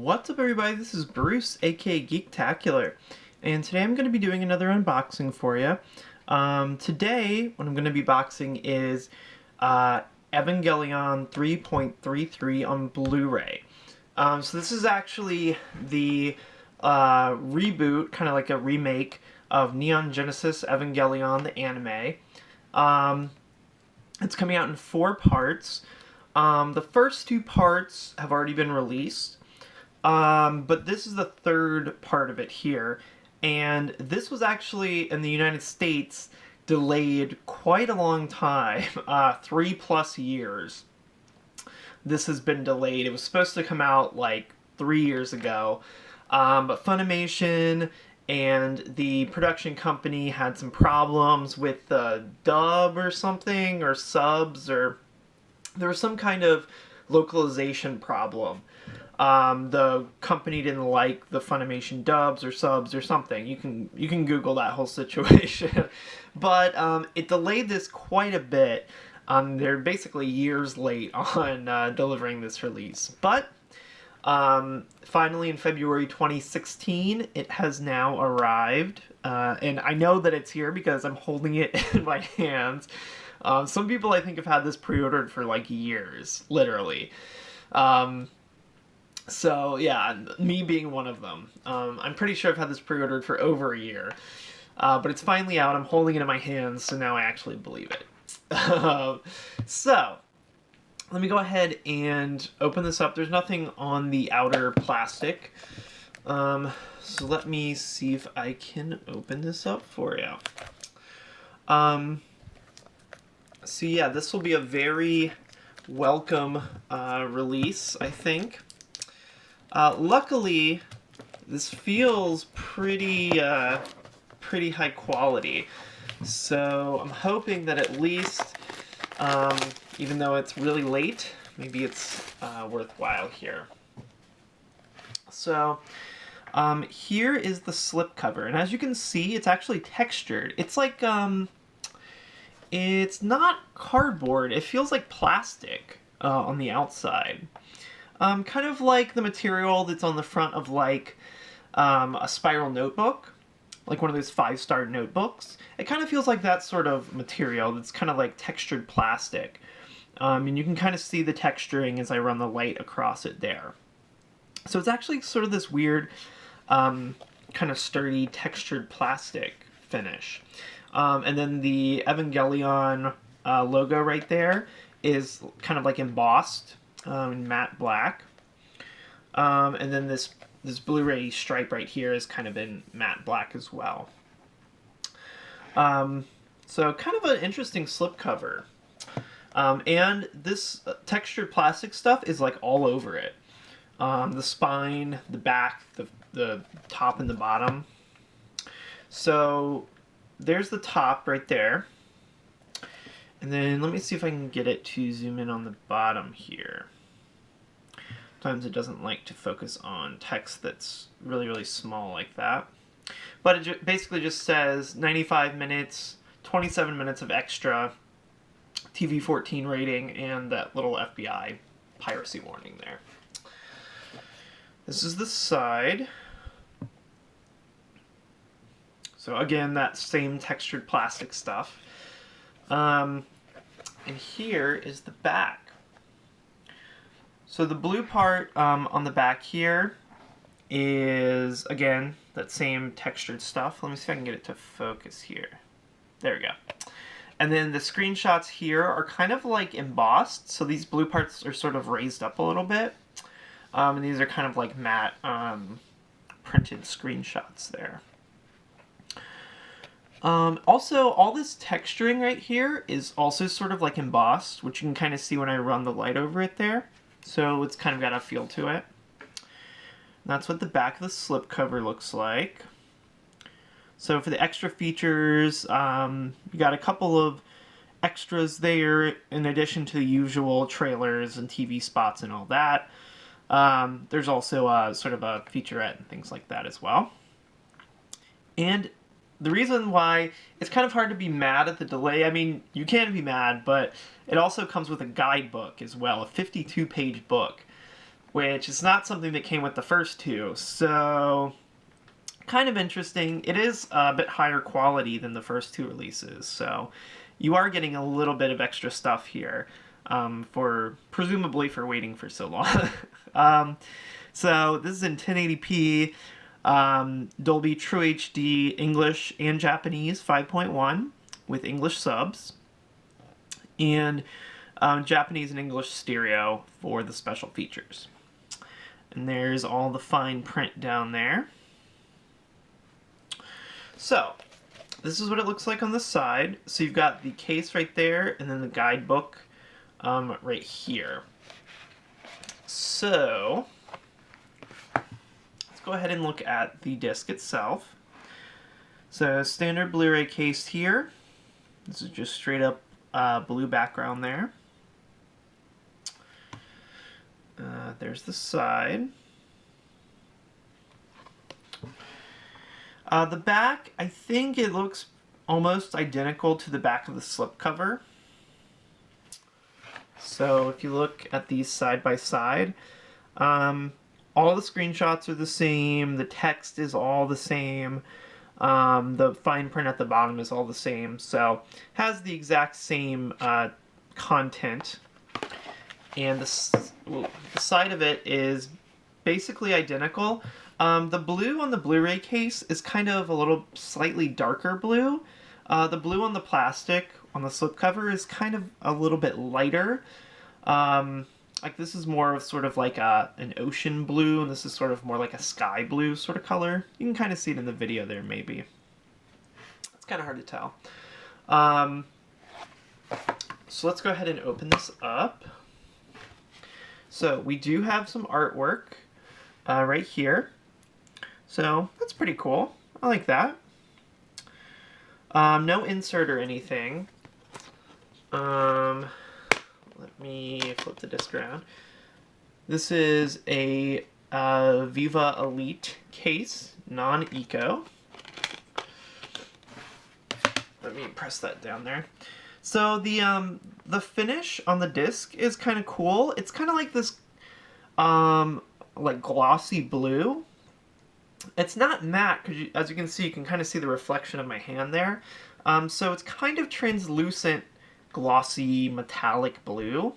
What's up, everybody? This is Bruce, aka Geektacular, and today I'm going to be doing another unboxing for you. Today, what I'm going to be boxing is Evangelion 3.33 on Blu-ray. So this is actually the reboot, kind of like a remake of Neon Genesis Evangelion, the anime. It's coming out in 4 parts. The first 2 parts have already been released, but this is the 3rd part of it here, and this was actually, in the United States, delayed quite a long time, 3+ years. This has been delayed. It was supposed to come out like 3 years ago, but Funimation and the production company had some problems with the dub or something, or subs, or there was some kind of localization problem. The company didn't like the Funimation dubs or subs or something. You can Google that whole situation. But it delayed this quite a bit. They're basically years late on delivering this release. But finally in February 2016, it has now arrived. And I know that it's here because I'm holding it in my hands. Some people, I think, have had this pre-ordered for like years, literally. So yeah, me being one of them. I'm pretty sure I've had this pre-ordered for over a year. But it's finally out. I'm holding it in my hands, so now I actually believe it. So, let me go ahead and open this up. There's nothing on the outer plastic. So let me see if I can open this up for you. So yeah, this will be a very welcome release, I think. Luckily, this feels pretty high quality. So I'm hoping that at least, even though it's really late, maybe it's worthwhile here. So here is the slipcover, and as you can see, it's actually textured. It's like it's not cardboard. It feels like plastic on the outside. Kind of like the material that's on the front of like a spiral notebook, like one of those 5-star notebooks. It kind of feels like that sort of material that's kind of like textured plastic. And you can kind of see the texturing as I run the light across it there. So it's actually sort of this weird kind of sturdy textured plastic finish. And then the Evangelion logo right there is kind of like embossed in matte black. And then this Blu-ray stripe right here is kind of in matte black as well. So kind of an interesting slipcover. And this textured plastic stuff is like all over it. The spine, the back, the top and the bottom. So there's the top right there. And then let me see if I can get it to zoom in on the bottom here. Sometimes it doesn't like to focus on text that's really, really small like that. But it basically just says 95 minutes, 27 minutes of extra, TV-14 rating, and that little FBI piracy warning there. This is the side. So again, that same textured plastic stuff. And here is the back. So the blue part on the back here is, again, that same textured stuff. Let me see if I can get it to focus here. There we go. And then the screenshots here are kind of like embossed, so these blue parts are sort of raised up a little bit. And these are kind of like matte printed screenshots there. Also, all this texturing right here is also sort of like embossed, which you can kind of see when I run the light over it there. So it's kind of got a feel to it. And that's what the back of the slipcover looks like. So for the extra features, you got a couple of extras there in addition to the usual trailers and TV spots and all that. There's also sort of a featurette and things like that as well. And the reason why it's kind of hard to be mad at the delay, I mean, you can be mad, but it also comes with a guidebook as well, a 52-page book. which is not something that came with the first two. So, kind of interesting. It is a bit higher quality than the first two releases, so you are getting a little bit of extra stuff here, presumably for waiting for so long. So this is in 1080p, Dolby True HD, English and Japanese 5.1 with English subs, and Japanese and English stereo for the special features. And there's all the fine print down there. So, this is what it looks like on the side. So you've got the case right there, and then the guidebook right here. So, let's go ahead and look at the disc itself. So, standard Blu-ray case here. This is just straight up blue background there. There's the side. The back, I think it looks almost identical to the back of the slipcover. So if you look at these side by side, all the screenshots are the same, the text is all the same, the fine print at the bottom is all the same, so has the exact same content. And the side of it is basically identical. The blue on the Blu-ray case is kind of a little slightly darker blue. The blue on the plastic on the slipcover is kind of a little bit lighter. Like this is more of sort of like an ocean blue, and this is sort of more like a sky blue sort of color. You can kind of see it in the video there, maybe. It's kind of hard to tell. So let's go ahead and open this up. So we do have some artwork right here. So that's pretty cool. I like that. No insert or anything. Let me flip the disc around. This is a Viva Elite case, non-eco. Let me press that down there. So the finish on the disc is kind of cool. It's kind of like this like glossy blue. It's not matte, because as you can see, you can kind of see the reflection of my hand there. So it's kind of translucent, glossy, metallic blue.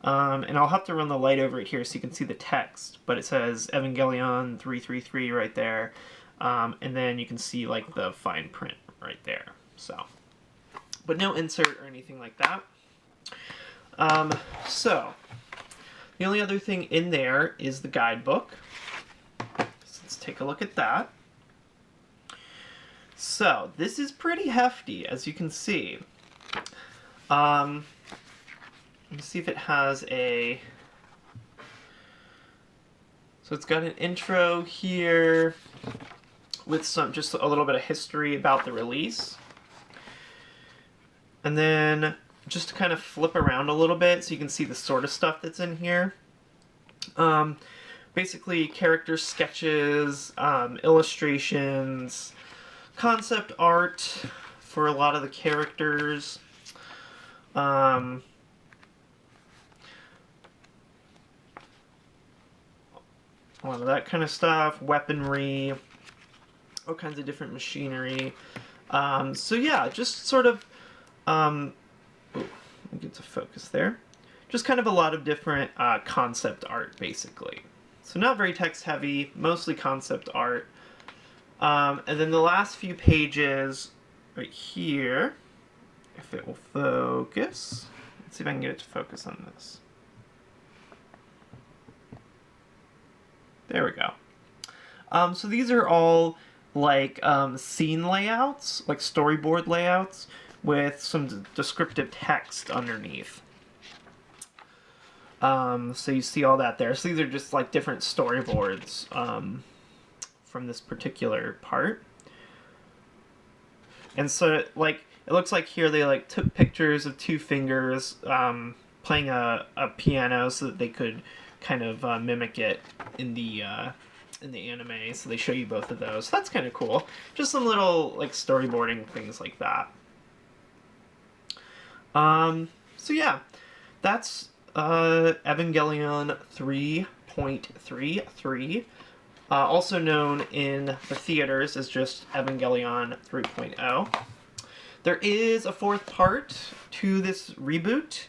And I'll have to run the light over it here so you can see the text. But it says Evangelion 333 right there. And then you can see like the fine print right there. So, but no insert or anything like that. So, the only other thing in there is the guidebook. So let's take a look at that. So, this is pretty hefty, as you can see. Let me see if it has a... So it's got an intro here with just a little bit of history about the release. And then just to kind of flip around a little bit so you can see the sort of stuff that's in here. Basically character sketches, illustrations, concept art for a lot of the characters. A lot of that kind of stuff, weaponry, all kinds of different machinery. So yeah, just sort of, let me get to focus there. Just kind of a lot of different concept art, basically. So not very text heavy, mostly concept art. And then the last few pages right here, if it will focus. Let's see if I can get it to focus on this. There we go. So these are all like scene layouts, like storyboard layouts, with some descriptive text underneath. So you see all that there. So these are just like different storyboards from this particular part. And so like it looks like here they like took pictures of two fingers playing a piano so that they could kind of mimic it in the anime. So they show you both of those. So that's kind of cool. Just some little like storyboarding things like that. So yeah, that's Evangelion 3.33, also known in the theaters as just Evangelion 3.0. There is a fourth part to this reboot,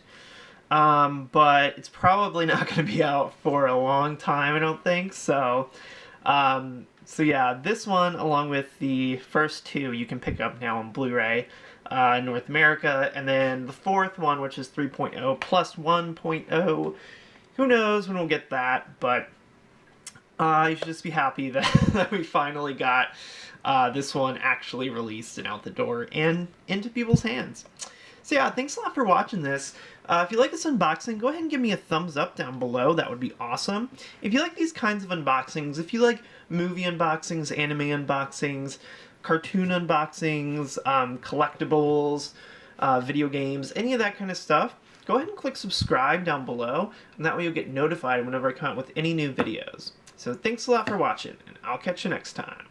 but it's probably not going to be out for a long time, I don't think. So yeah, this one, along with the first two, you can pick up now on Blu-ray in North America, and then the fourth one, which is 3.0 plus 1.0, who knows when we'll get that, but you should just be happy that, that we finally got this one actually released and out the door and into people's hands. So yeah, thanks a lot for watching this. If you like this unboxing, go ahead and give me a thumbs up down below. That would be awesome. If you like these kinds of unboxings, if you like movie unboxings, anime unboxings, cartoon unboxings, collectibles, video games, any of that kind of stuff, go ahead and click subscribe down below, and that way you'll get notified whenever I come out with any new videos. So thanks a lot for watching, and I'll catch you next time.